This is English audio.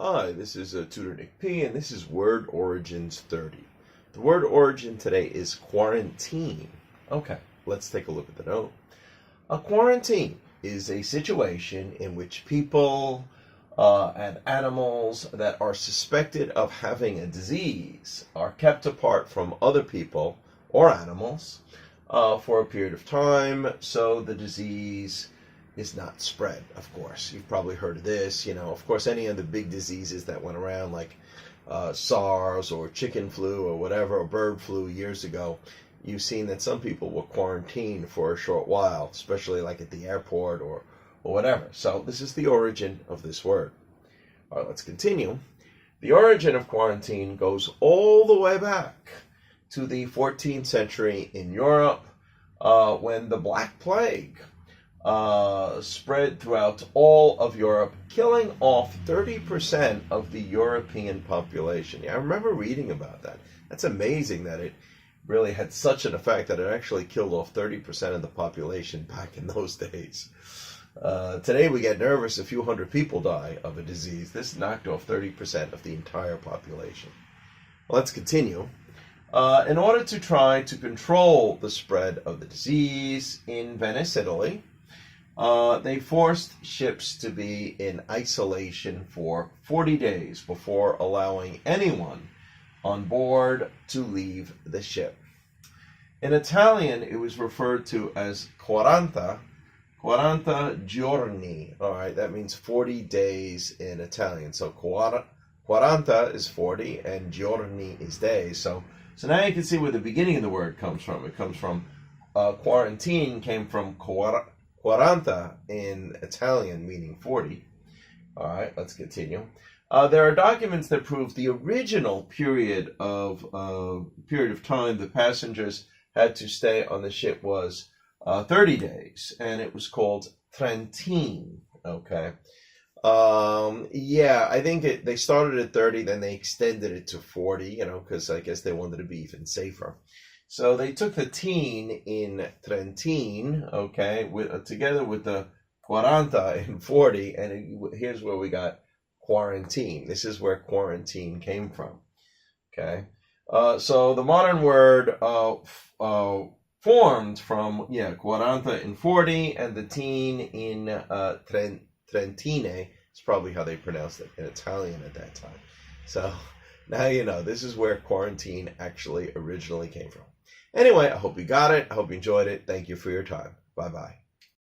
Hi, this is Tutor Nick P, and this is Word Origins 30. The word origin today is quarantine. Okay, let's take a look at the note. A quarantine is a situation in which people and animals that are suspected of having a disease are kept apart from other people or animals for a period of time, so the disease is not spread, of course. You've probably heard of this. Of course, any of the big diseases that went around, like SARS or chicken flu or whatever, or bird flu years ago, you've seen that some people were quarantined for a short while, especially like at the airport or whatever. So this is the origin of this word. All right, let's continue. The origin of quarantine goes all the way back to the 14th century in Europe, when the Black Plague spread throughout all of Europe, killing off 30% of the European population. Yeah, I remember reading about that. That's amazing that it really had such an effect that it actually killed off 30% of the population back in those days. Today we get nervous a few hundred people die of a disease. This knocked off 30% of the entire population. Let's continue. In order to try to control the spread of the disease in Venice, Italy, they forced ships to be in isolation for 40 days before allowing anyone on board to leave the ship. In Italian, it was referred to as 40 giorni. All right, that means 40 days in Italian. So 40 is 40 and giorni is days. So now you can see where the beginning of the word comes from. It comes from quarantine, came from 40 in Italian, meaning 40. All right, let's continue. There are documents that prove the original period of time the passengers had to stay on the ship was 30 days, and it was called Trentine. Okay. I think they started at 30, then they extended it to 40, because I guess they wanted to be even safer. So they took the teen in Trentine, okay, together with the 40 in 40, and here's where we got quarantine. This is where quarantine came from, okay? So the modern word formed from, 40 in 40, and the teen in Trentine is probably how they pronounced it in Italian at that time. So now you know, this is where quarantine actually originally came from. Anyway, I hope you got it. I hope you enjoyed it. Thank you for your time. Bye-bye.